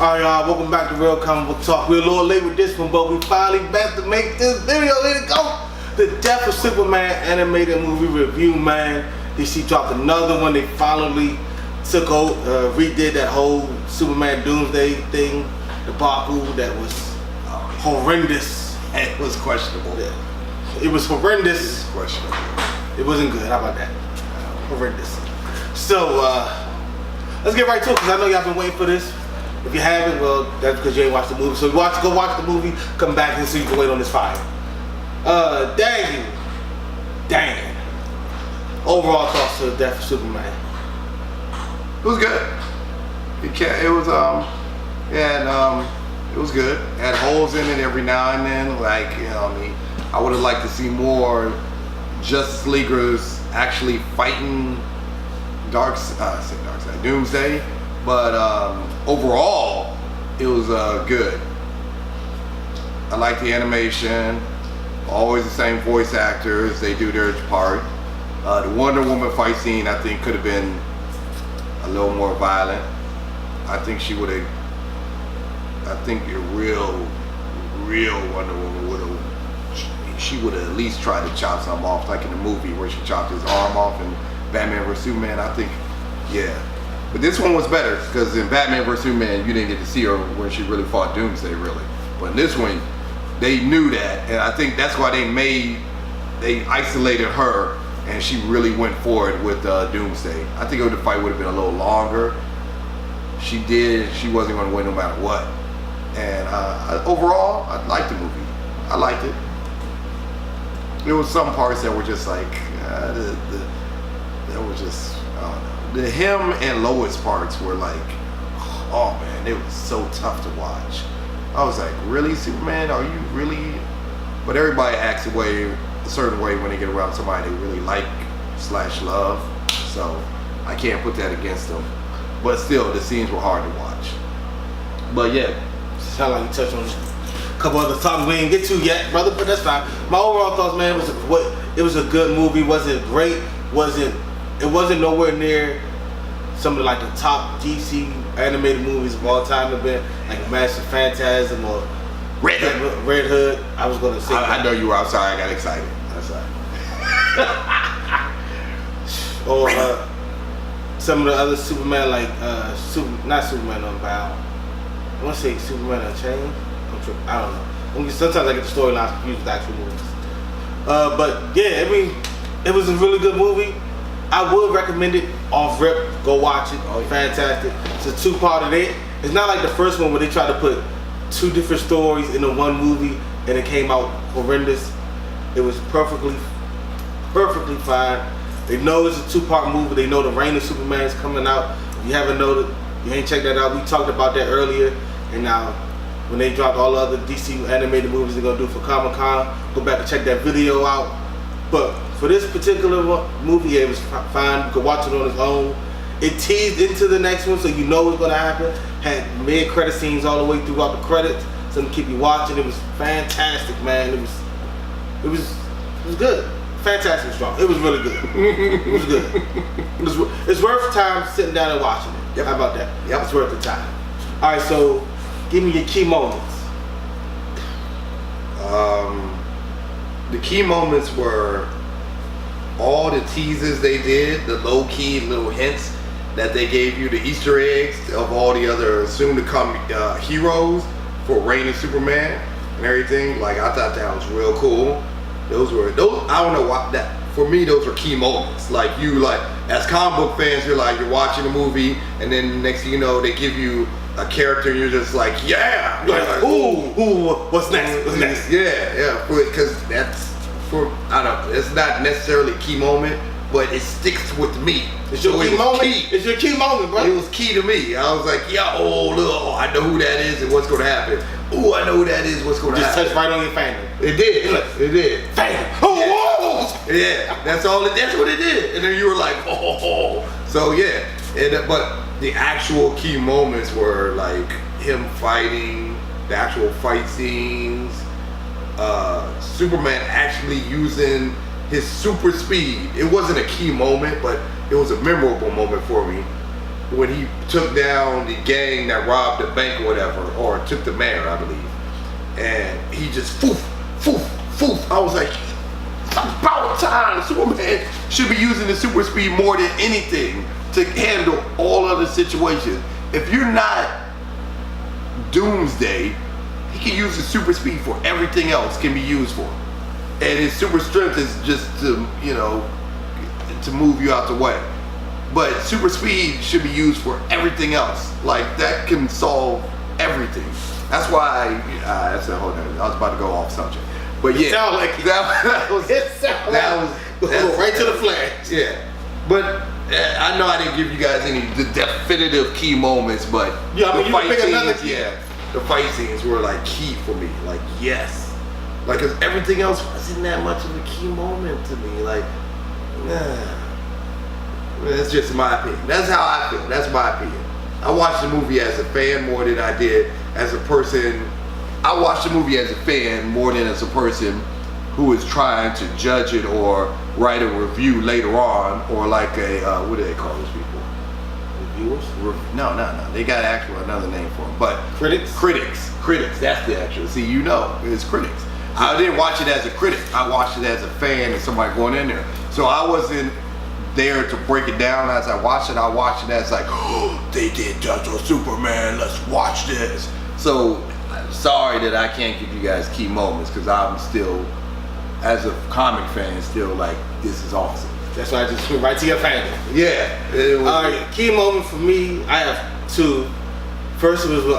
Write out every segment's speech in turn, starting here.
Alright y'all, welcome back to Real Comic Book Talk. We're a little late with this one, but we finally back to make this video. Here it go. The Death of Superman animated movie review, man. DC dropped another one. They finally took over, redid that whole Superman Doomsday thing, debacle that was horrendous. It was questionable. Yeah. It was horrendous. It was questionable. It wasn't good. How about that? Horrendous. So, let's get right to it, because I know y'all been waiting for this. If you haven't, well, that's because you ain't watched the movie. So go watch the movie, come back and so you can wait on this fire. Dan. Overall thoughts to the Death of Superman. It was good. It was good. It had holes in it every now and then. Like, you know, I would have liked to see more Justice Leaguers actually fighting Doomsday. But overall, it was good. I like the animation. Always the same voice actors. They do their part. The Wonder Woman fight scene, I think, could have been a little more violent. I think she would have. I think the real Wonder Woman would have. She would have at least tried to chop something off, like in the movie where she chopped his arm off in Batman vs Superman. I think, yeah. But this one was better, because in Batman vs Superman, you didn't get to see her when she really fought Doomsday, really. But in this one, they knew that, and I think that's why they isolated her, and she really went for it with Doomsday. I think the fight would have been a little longer. She wasn't going to win no matter what. And overall, I liked the movie. I liked it. There was some parts that were just like, that was just, I don't know. The him and Lois parts were like, oh man, it was so tough to watch. I was like, really, Superman? Are you really? But everybody acts a certain way when they get around somebody they really like / love. So I can't put that against them. But still, the scenes were hard to watch. But yeah. Sound like you touched on a couple other topics we didn't get to yet, brother, but that's fine. My overall thoughts, man, it was a good movie. Wasn't great. It wasn't nowhere near some of like the top DC animated movies of all time have been, like Master Phantasm or Red Hood. I was gonna say. I know you were. I'm sorry. I got excited. I'm sorry. Or some of the other Superman, like not Superman Unbound. I want to say Superman Unchained. I don't know. Sometimes I get the storylines confused with the actual movies. But yeah, I mean, it was a really good movie. I would recommend it off rip. Go watch it. Oh, fantastic. It's a two-part it. It's not like the first one where they tried to put two different stories into one movie and it came out horrendous. It was perfectly fine. They know it's a two-part movie. They know the Reign of Superman is coming out. If you haven't noticed, you ain't checked that out. We talked about that earlier. And now, when they dropped all the other DC animated movies they're gonna do for Comic-Con, go back and check that video out. But for this particular movie, it was fine. You could watch it on its own. It teased into the next one, so you know what's gonna happen. Had mid-credit scenes all the way throughout the credits, so to keep you watching. It was fantastic, man. It was good. Fantastic, strong. It was really good. It was good. It's worth time sitting down and watching it. Yep. How about that? Yep. It's worth the time. All right, so give me your key moments. The key moments were all the teases they did, the low-key little hints that they gave you, the Easter eggs of all the other soon-to-come heroes for Reign of Superman and everything. Like, I thought that was real cool. Those I don't know why that. For me, those are key moments. Like, as comic book fans, you're watching a movie, and then next thing you know, they give you a character, and you're just like, yeah. You're like, ooh, what's next? What's next? Yeah. Because I don't know, it's not necessarily a key moment, but it sticks with me. It's your key moment. It's your key moment, bro. It was key to me. I was like, yeah, look, I know who that is and what's gonna happen. Ooh, I know who that is, what's gonna happen. Just touched right on your finger. It did. It did. Fang. Oh, yeah. whoa! Yeah, that's what it did. And then you were like, oh. So yeah, but the actual key moments were like him fighting, the actual fight scenes, Superman actually using his super speed. It wasn't a key moment, but it was a memorable moment for me. when he took down the gang that robbed the bank or whatever, or took the mayor, I believe, and he just foof, foof, foof. I was like, it's about time. Superman should be using the super speed more than anything to handle all other situations. If you're not Doomsday, he can use his super speed for everything else can be used for. And his super strength is just to, you know, to move you out the way. But super speed should be used for everything else. Like, that can solve everything. That's why, that's a whole nother, I was about to go off subject. But yeah, sound like that was, right to the flash. Yeah. But I know I didn't give you guys any the definitive key moments, but yeah, I mean, the fight you can pick another scenes, key. yeah, the fight scenes were like key for me. Like, yes, like, cause everything else wasn't that much of a key moment to me. Like, nah. That's just my opinion. That's how I feel. That's my opinion. I watched the movie as a fan more than I did as a person. I watched the movie as a fan more than as a person who is trying to judge it or write a review later on, or like a what do they call those people? Reviewers? No. They got another name for them. But critics. Critics. That's the actual. See, you know, it's critics. I didn't watch it as a critic. I watched it as a fan and somebody going in there. So I wasn't there to break it down as I watched it. I watched it as like, oh, they did Judge or Superman. Let's watch this. So I'm sorry that I can't give you guys key moments, because I'm still, as a comic fan, still like, this is awesome. That's why I just went right to your fan. Yeah. It was, all right, key moment for me, I have two. First was with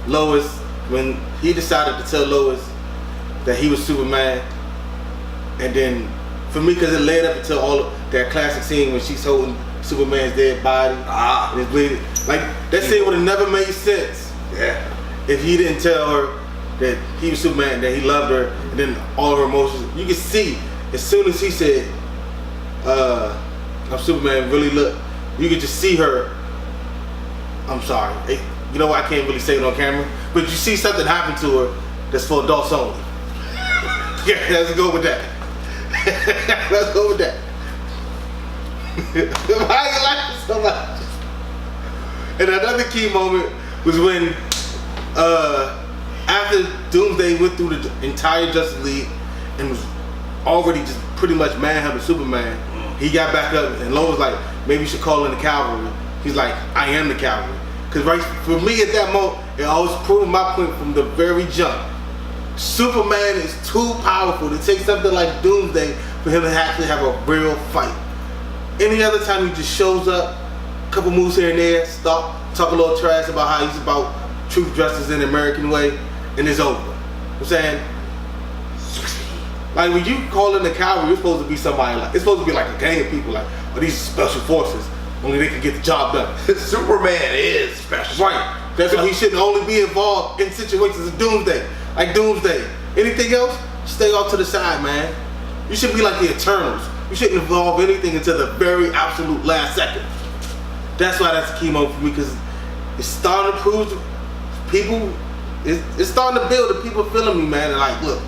Lois, when he decided to tell Lois that he was Superman. And then, for me, because it led up until all of that classic scene when she's holding Superman's dead body and it's bleeding. Like, that scene would have never made sense. Yeah. If he didn't tell her that he was Superman, that he loved her, and then all of her emotions. You can see, as soon as he said, I'm Superman, really look, you could just see her, I'm sorry, you know what, I can't really say it on camera, but you see something happen to her that's for adults only. Yeah, let's go with that. Let's go with that. Why are you laughing so much? And another key moment was when after Doomsday went through the entire Justice League and was already just pretty much manhunting Superman, he got back up and Lois was like, maybe you should call in the cavalry. He's like, I am the cavalry. Because right, for me at that moment, it always proved my point from the very jump. Superman is too powerful to take something like Doomsday for him to actually have a real fight. Any other time he just shows up, a couple moves here and there, talk a little trash about how he's about truth, justice, in the American way, and it's over. You know what I'm saying? Like, when you call in the cavalry, you're supposed to be somebody like, it's supposed to be like a gang of people, like, oh, these special forces, only they can get the job done. Superman is special. Right. That's why he shouldn't only be involved in situations of Doomsday. Like Doomsday. Anything else, stay off to the side, man. You should be like the Eternals. You shouldn't involve anything until the very absolute last second. That's why that's a key moment for me, because it's starting to prove to people, it's starting to build the people feeling me, man. And like, look,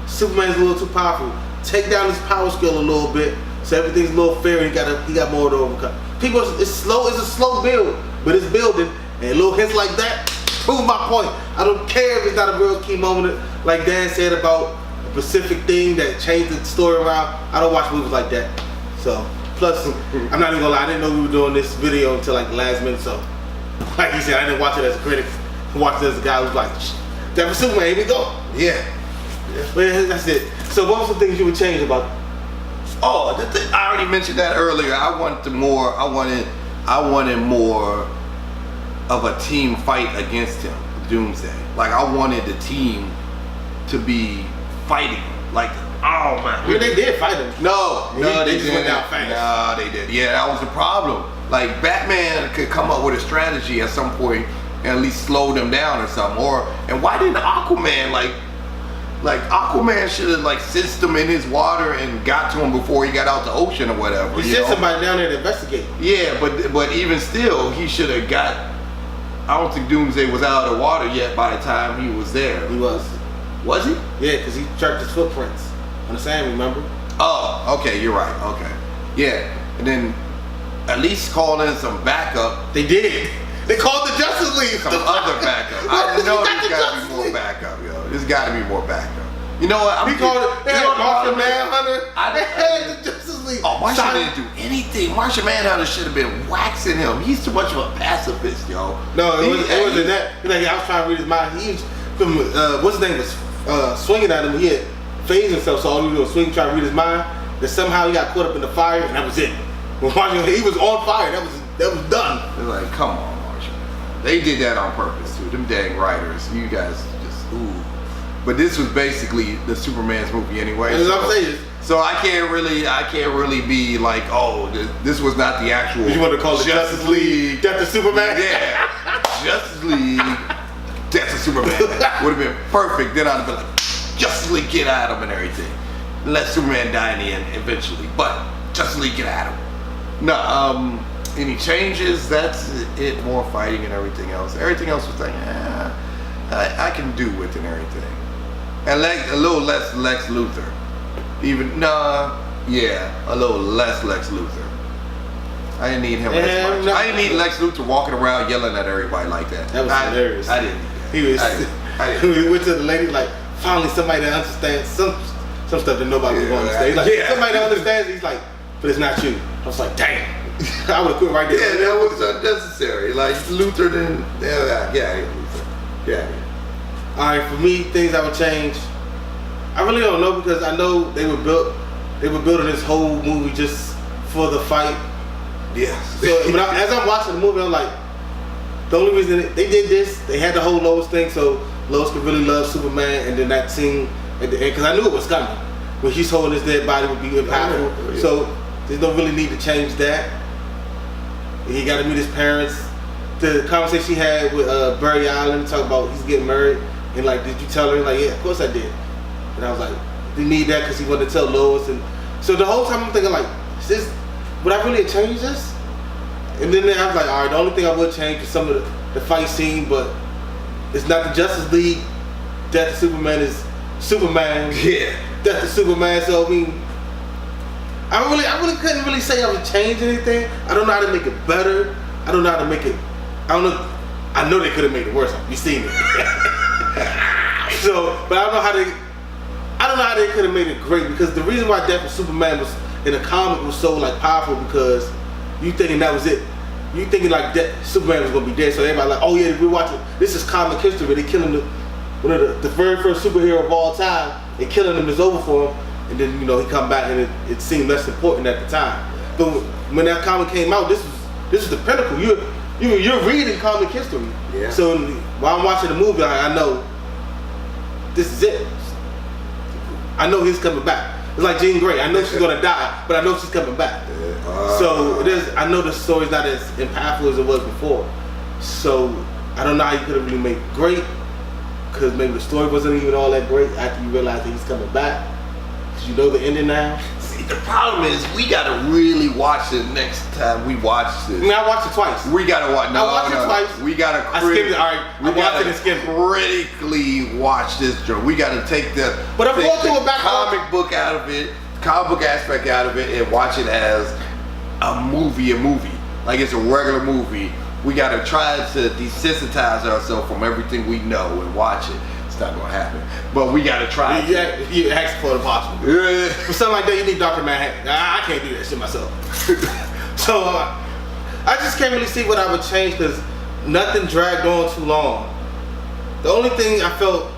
Superman's a little too powerful. Take down his power scale a little bit, so everything's a little fair, and he got more to overcome. People, it's a slow build, but it's building, and little hints like that prove my point. I don't care if it's not a real key moment, like Dan said about a specific thing that changed the story around. I don't watch movies like that. So, plus, I'm not even gonna lie, I didn't know we were doing this video until like the last minute, so, like he said, I didn't watch it as a critic. I watched it as a guy who's like, that was Superman, here we go. Yeah. But yeah, that's it. So what was the things you would change about it? Oh, I already mentioned that earlier. I wanted more of a team fight against him, Doomsday. Like, I wanted the team to be fighting. Like, oh man. Yeah, they did fight him. No, they just went down fast. No, they did. Yeah, that was the problem. Like, Batman could come up with a strategy at some point and at least slow them down or something. And why didn't Aquaman like Aquaman should have like sensed him in his water and got to him before he got out the ocean or whatever. He sent somebody down there to investigate. Yeah, but even still, he should have got. I don't think Doomsday was out of the water yet by the time he was there. He was. Was he? Yeah, because he tracked his footprints on the sand. Remember? Oh, okay, you're right. Okay, yeah, and then at least call in some backup. They did. They called the Justice League. Some other backup. I know there's gotta be more backup, yo. There's gotta be more backup. You know what? He called it. They had Martian Manhunter. I They had the Justice League. Oh, Martian Simon- didn't do anything. Martian Manhunter should have been waxing him. He's too much of a pacifist, yo. No, it wasn't that. Like, I was trying to read his mind. He was from what's his name was swinging at him. He had phased himself, so all he was swinging, trying to read his mind. That somehow he got caught up in the fire, and that was it. When Martian, he was on fire. That was done. They're like, come on, Martian. They did that on purpose too. Them dang writers. You guys just ooh. But this was basically the Superman's movie anyway. That's what I'm saying. So I can't really be like, oh, this was not the actual. You want to call it Justice League? Death of Superman? Yeah, Justice League, Death of Superman would have been perfect. Then I'd have been like, Justice League, get at him and everything. Let Superman die in the end eventually, but Justice League, get at him. No, any changes? That's it. More fighting and everything else. Everything else was like, I can do with and everything. And like a little less Lex Luthor. A little less Lex Luthor. I didn't need him as much. I didn't need Lex Luthor walking around yelling at everybody like that. That was hilarious. I didn't. He was. I didn't. He went to the lady like, finally somebody that understands some stuff that nobody was going to understand. He's like, somebody that understands. He's like, but it's not you. I was like, damn. I would have quit right there. Yeah, that was unnecessary. Like Luthor didn't. Yeah. All right, for me, things I would change. I really don't know because I know they were building this whole movie just for the fight. Yes. So as I'm watching the movie, I'm like, the only reason they did this, they had the whole Lois thing, so Lois could really love Superman, and then that scene at the end, because I knew it was coming, when he's holding his dead body would be impactful. Oh, yeah. So there's no really need to change that. He got to meet his parents. The conversation he had with Barry Allen, talk about he's getting married, and like, did you tell her? Like, yeah, of course I did. And I was like, you need that because he wanted to tell Lois, and so the whole time I'm thinking like, is this, would I really change this? And then I was like, all right, the only thing I would change is some of the fight scene, but it's not the Justice League. Death of Superman is Superman. Yeah. Death of Superman. So I mean, I really couldn't really say I would change anything. I don't know how to make it better. I don't know how to make it. I know they could have made it worse. You seen it. So, but I don't know how they could have made it great, because the reason why Death of Superman was in the comic was so like powerful, because you thinking that was it. You thinking like Superman was gonna be dead, so everybody like, oh yeah, we're watching. This is comic history. They killing one of the very first superhero of all time. And killing him is over for him, and then he come back and it seemed less important at the time. But when that comic came out, this is the pinnacle. You're reading comic history. Yeah. So while I'm watching the movie, I know this is it. I know he's coming back. It's like Jean Grey. I know she's gonna die, but I know she's coming back. So it is. I know the story's not as impactful as it was before. So I don't know how you could have really made it great, because maybe the story wasn't even all that great after you realize that he's coming back. Because you know the ending now. See, the problem is we gotta really watch it next time we watch this. I mean, I watched it twice. We gotta watch. No, I watched it twice. We gotta. I skimmed it. All right, I watched it and skimmed it. Critically watch this joint. We gotta take the. But I'm going through it back. Comic book out of it, comic book aspect out of it, and watch it as a movie. Like it's a regular movie. We gotta try to desensitize ourselves from everything we know and watch it. It's not gonna happen, but we gotta try. Yeah, you ask for the possible. Yeah. For something like that, you need Dr. Manhattan. I can't do that shit myself. So I just can't really see what I would change, because nothing dragged on too long. The only thing I felt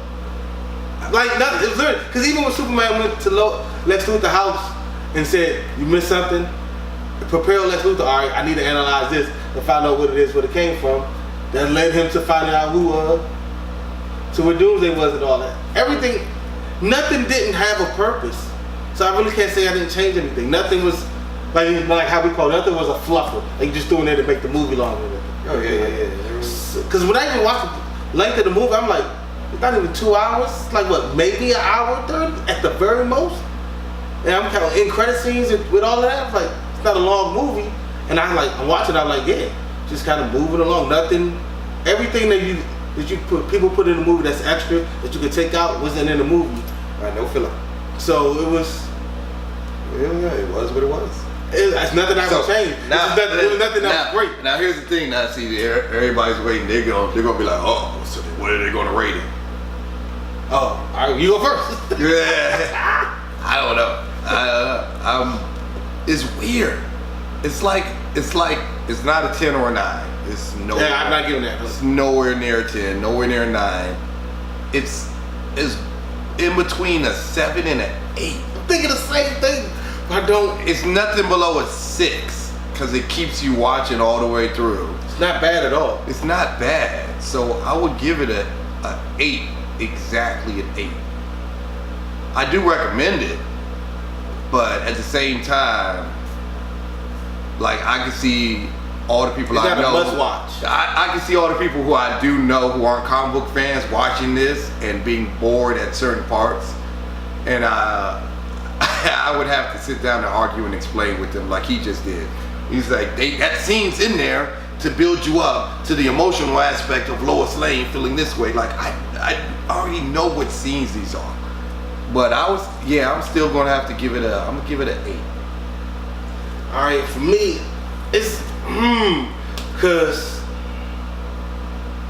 like nothing, it was literally, because even when Superman went to Lex Luthor's house and said, "You missed something," prepare Lex Luthor. All right, I need to analyze this and find out what it is, where it came from. That led him to finding out who to where Doomsday was and all that. Everything, nothing didn't have a purpose. So I really can't say I didn't change anything. Nothing was like how we call it, nothing was a fluffer. Like just doing it to make the movie longer. Oh yeah. Because when I even watched the length of the movie, I'm like, it's not even 2 hours. It's like what, maybe an hour 30 at the very most. And I'm kind of in credit scenes with all of that. I'm like, it's not a long movie. And I'm watching. I'm like, yeah, just kind of moving along. Nothing, everything that people put in the movie that's extra that you could take out wasn't in the movie. Right, no filler. So it was. Yeah, it was what it was. It's nothing that will change. It was nothing that was great. Now here's the thing. Now see, everybody's waiting. They're gonna be like, oh, so what are they gonna rate it? Oh, all right, you go first. Yeah. I don't know. It's weird. It's like it's not a 10 or a 9. It's nowhere. Yeah, I'm not giving that. It's nowhere near a 10, nowhere near a 9. It's in between a 7 and an 8. I'm thinking the same thing. I don't. It's nothing below a 6 because it keeps you watching all the way through. It's not bad at all. It's not bad. So I would give it a 8, exactly an 8. I do recommend it, but at the same time, like I can see all the people it's I know. It's not a must watch. I can see all the people who I do know who aren't comic book fans watching this and being bored at certain parts, and I would have to sit down and argue and explain with them like he just did. He's like, that scene's in there to build you up to the emotional aspect of Lois Lane feeling this way. Like I already know what scenes these are. But I'm still gonna have to give it I'm gonna give it an 8. All right, for me, it's because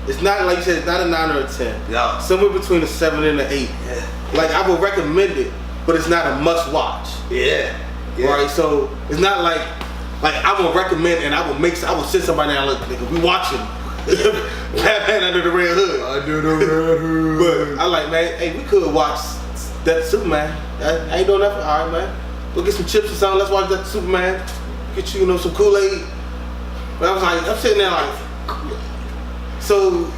it's not like you said, it's not a 9 or a 10. Yeah. Somewhere between a 7 and an 8. Yeah. Like I would recommend it, but it's not a must watch. Yeah. Right. So it's not like I will recommend and I will sit somebody down and look, nigga, we watching Batman Under the Red Hood. Under the Red Hood. But I like, man, hey, we could watch that Superman. I ain't doing nothing. All right, man. Go get some chips or something. Let's watch that Superman. Get you, some Kool-Aid. But I was like, I'm sitting there like, so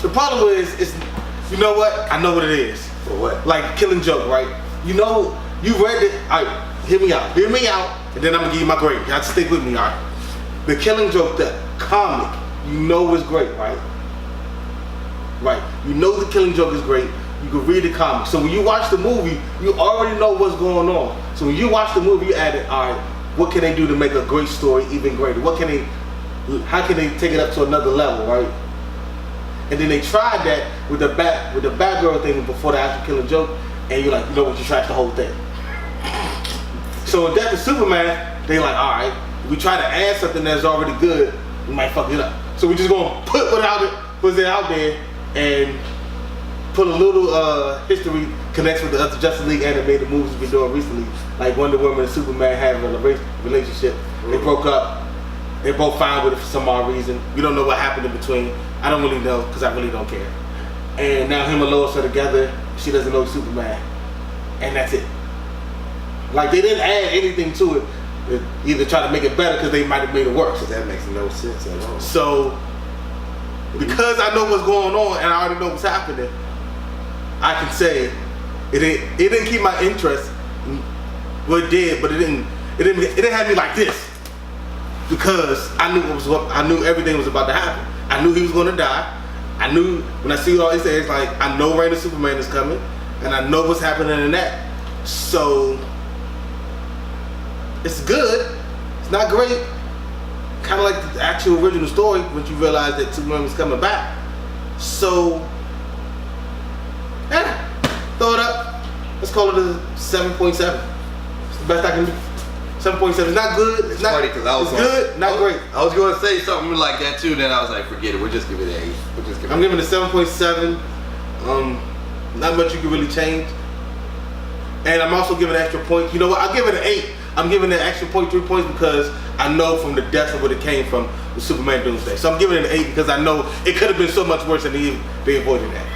the problem is, you know what? I know what it is. For what? Like Killing Joke, right? You know, you read it. All right, hear me out, and then I'm gonna give you my grade. You have to stick with me, all right? The Killing Joke, the comic, you know is great, right? Right. You know the Killing Joke is great. You can read the comic. So when you watch the movie, you already know what's going on. So when you watch the movie, you add it, all right, what can they do to make a great story even greater? How can they take it up to another level, right? And then they tried that with the Batgirl thing before the actual Killing Joke, and you're like, you know what, you trashed the whole thing. So in Death of Superman, they like, all right, if we try to add something that's already good, we might fuck it up. So we just gonna put it out there and put a little history connects with the other Justice League animated movies we've been doing recently, like Wonder Woman and Superman have a relationship. They broke up. They're both fine with it for some odd reason. We don't know what happened in between. I don't really know because I really don't care. And now him and Lois are together. She doesn't know Superman, and that's it. Like they didn't add anything to it. Either try to make it better because they might have made it worse. That makes no sense at all. So because I know what's going on and I already know what's happening, I can say it didn't keep my interest. Well, it did, but it didn't have me like this because I knew everything was about to happen. I knew he was going to die. I knew when I see all these things, like I know Reign of Superman is coming, and I know what's happening in that. So it's good. It's not great. Kind of like the actual original story once you realize that Superman was coming back. So throw it up. Let's call it a 7.7. It's the best I can do. 7.7. It's not good. It's not. Funny, 'cause I was it's good. Not great. I was going to say something like that too. Then I was like, forget it. We'll just give it an 8. I'm giving it a 7.7. Not much you can really change. And I'm also giving an extra point. You know what? I'll give it an 8. I'm giving it an extra 0.3 points because I know from the depth of what it came from the Superman Doomsday. So I'm giving it an 8 because I know it could have been so much worse and they avoided that.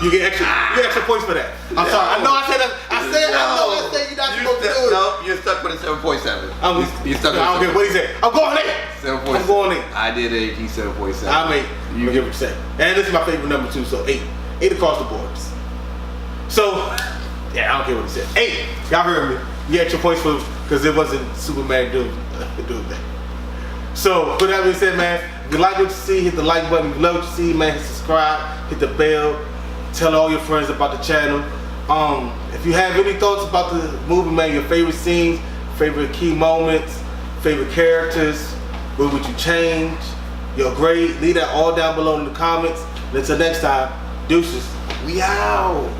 You get extra points for that. I'm sorry. I know I said that. I said you're not supposed to do it. No, you're stuck with a 7.7. You're stuck with I don't care what he said. I'm going 8. 7.7. I'm going 8. I did 8. He 7.7. I'm 8. You give it 7. And this is my favorite number too. So 8. 8 across the boards. So yeah, I don't care what he said. 8. Y'all heard me. You get extra points for because it wasn't Superman Doomsday. So with that being said, man, if you like what you see, hit the like button. If you love what you see, man, hit subscribe, hit the bell. Tell all your friends about the channel. If you have any thoughts about the movie, man, your favorite scenes, favorite key moments, favorite characters, what would you change, your grade, leave that all down below in the comments. And until next time, deuces. We out.